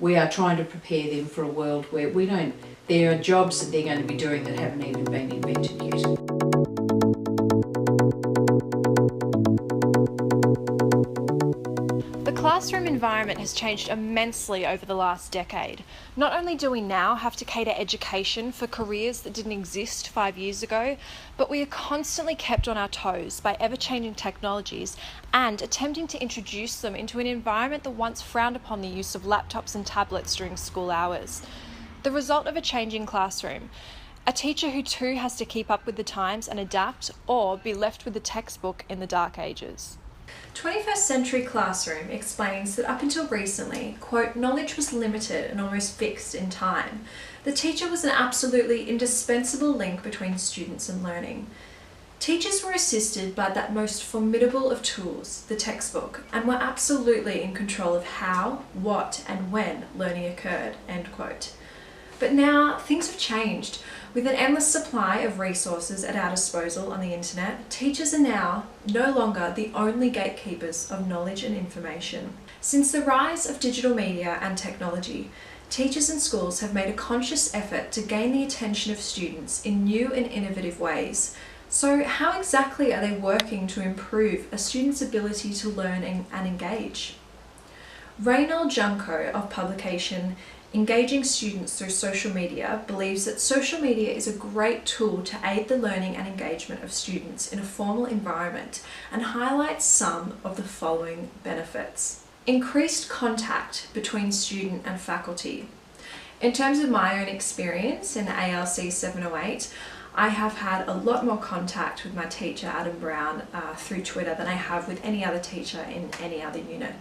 we are trying to prepare them for a world where there are jobs that they're going to be doing that haven't even been invented yet. The classroom environment has changed immensely over the last decade. Not only do we now have to cater education for careers that didn't exist 5 years ago, but we are constantly kept on our toes by ever-changing technologies and attempting to introduce them into an environment that once frowned upon the use of laptops and tablets during school hours. The result of a changing classroom: a teacher who too has to keep up with the times and adapt, or be left with the textbook in the dark ages. 21st Century Classroom explains that up until recently, quote, knowledge was limited and almost fixed in time. The teacher was an absolutely indispensable link between students and learning. Teachers were assisted by that most formidable of tools, the textbook, and were absolutely in control of how, what, and when learning occurred, end quote. But now things have changed. With an endless supply of resources at our disposal on the internet, teachers are now no longer the only gatekeepers of knowledge and information. Since the rise of digital media and technology, teachers and schools have made a conscious effort to gain the attention of students in new and innovative ways. So how exactly are they working to improve a student's ability to learn and engage? Raynald Junko of publication Engaging Students Through Social Media believes that social media is a great tool to aid the learning and engagement of students in a formal environment, and highlights some of the following benefits. Increased contact between student and faculty. In terms of my own experience in ALC 708, I have had a lot more contact with my teacher, Adam Brown, through Twitter than I have with any other teacher in any other unit.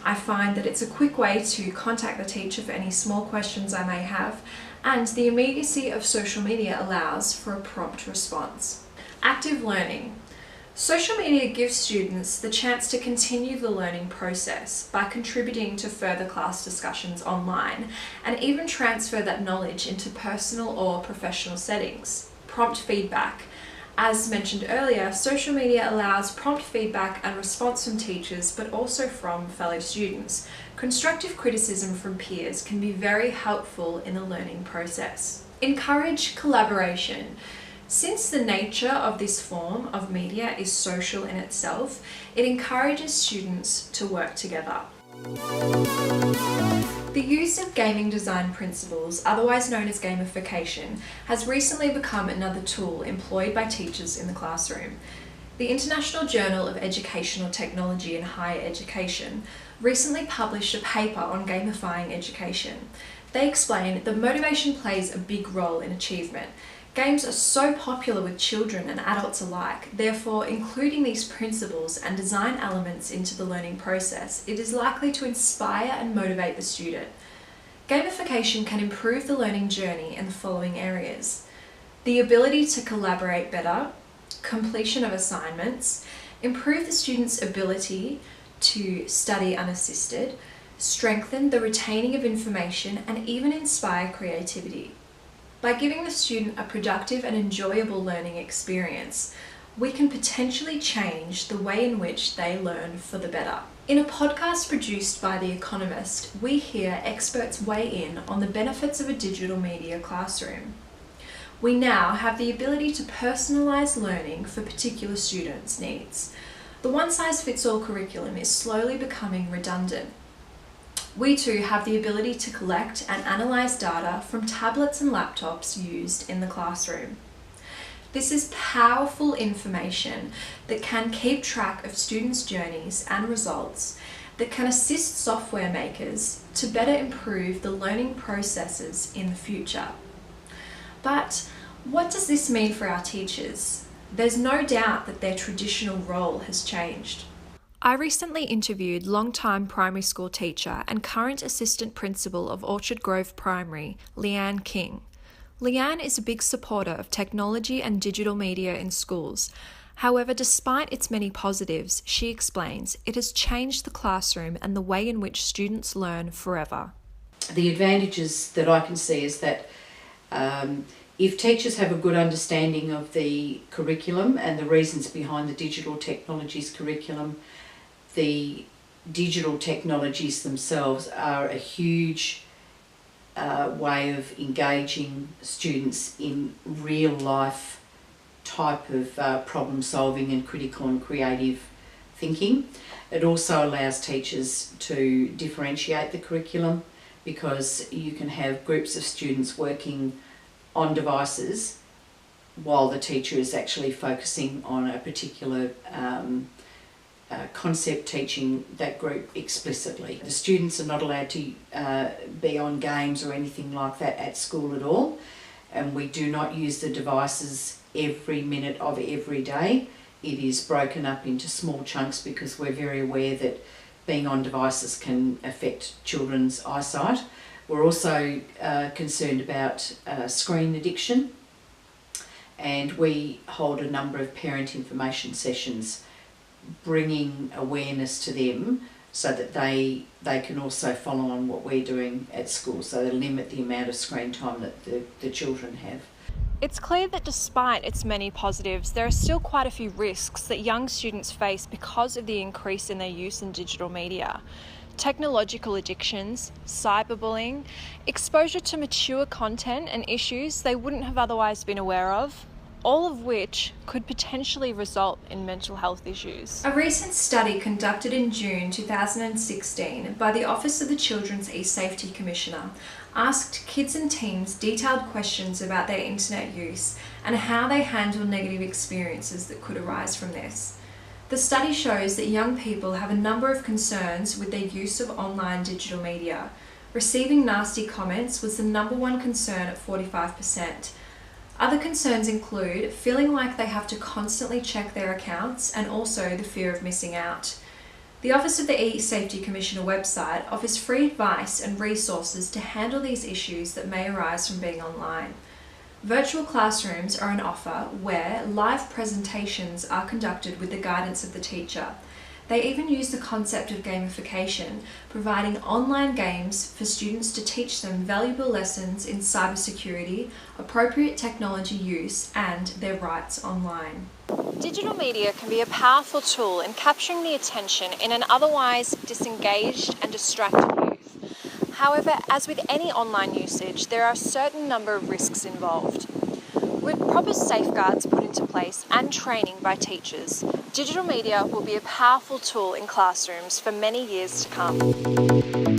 I find that it's a quick way to contact the teacher for any small questions I may have, and the immediacy of social media allows for a prompt response. Active learning. Social media gives students the chance to continue the learning process by contributing to further class discussions online, and even transfer that knowledge into personal or professional settings. Prompt feedback. As mentioned earlier, social media allows prompt feedback and response from teachers, but also from fellow students. Constructive criticism from peers can be very helpful in the learning process. Encourage collaboration. Since the nature of this form of media is social in itself, it encourages students to work together. The use of gaming design principles, otherwise known as gamification, has recently become another tool employed by teachers in the classroom. The International Journal of Educational Technology in Higher Education recently published a paper on gamifying education. They explain that motivation plays a big role in achievement. Games are so popular with children and adults alike, therefore including these principles and design elements into the learning process, it is likely to inspire and motivate the student. Gamification can improve the learning journey in the following areas: the ability to collaborate better, completion of assignments, improve the student's ability to study unassisted, strengthen the retaining of information, and even inspire creativity. By giving the student a productive and enjoyable learning experience, we can potentially change the way in which they learn for the better. In a podcast produced by The Economist, we hear experts weigh in on the benefits of a digital media classroom. We now have the ability to personalise learning for particular students' needs. The one-size-fits-all curriculum is slowly becoming redundant. We too have the ability to collect and analyse data from tablets and laptops used in the classroom. This is powerful information that can keep track of students' journeys and results, that can assist software makers to better improve the learning processes in the future. But what does this mean for our teachers? There's no doubt that their traditional role has changed. I recently interviewed long-time primary school teacher and current assistant principal of Orchard Grove Primary, Leanne King. Leanne is a big supporter of technology and digital media in schools. However, despite its many positives, she explains, it has changed the classroom and the way in which students learn forever. The advantages that I can see is that if teachers have a good understanding of the curriculum and the reasons behind the digital technologies curriculum, the digital technologies themselves are a huge way of engaging students in real life type of problem solving and critical and creative thinking. It also allows teachers to differentiate the curriculum, because you can have groups of students working on devices while the teacher is actually focusing on a particular concept, teaching that group explicitly. The students are not allowed to be on games or anything like that at school at all, and we do not use the devices every minute of every day. It is broken up into small chunks because we're very aware that being on devices can affect children's eyesight. We're also concerned about screen addiction, and we hold a number of parent information sessions bringing awareness to them so that they can also follow on what we're doing at school, so they limit the amount of screen time that the children have. It's clear that despite its many positives, there are still quite a few risks that young students face because of the increase in their use in digital media. Technological addictions, cyberbullying, exposure to mature content and issues they wouldn't have otherwise been aware of, all of which could potentially result in mental health issues. A recent study conducted in June 2016 by the Office of the Children's E-Safety Commissioner asked kids and teens detailed questions about their internet use and how they handle negative experiences that could arise from this. The study shows that young people have a number of concerns with their use of online digital media. Receiving nasty comments was the number one concern at 45%. Other concerns include feeling like they have to constantly check their accounts and also the fear of missing out. The Office of the E-Safety Commissioner website offers free advice and resources to handle these issues that may arise from being online. Virtual classrooms are an offer where live presentations are conducted with the guidance of the teacher. They even use the concept of gamification, providing online games for students to teach them valuable lessons in cybersecurity, appropriate technology use, and their rights online. Digital media can be a powerful tool in capturing the attention in an otherwise disengaged and distracted youth. However, as with any online usage, there are a certain number of risks involved. With proper safeguards put into place and training by teachers, digital media will be a powerful tool in classrooms for many years to come.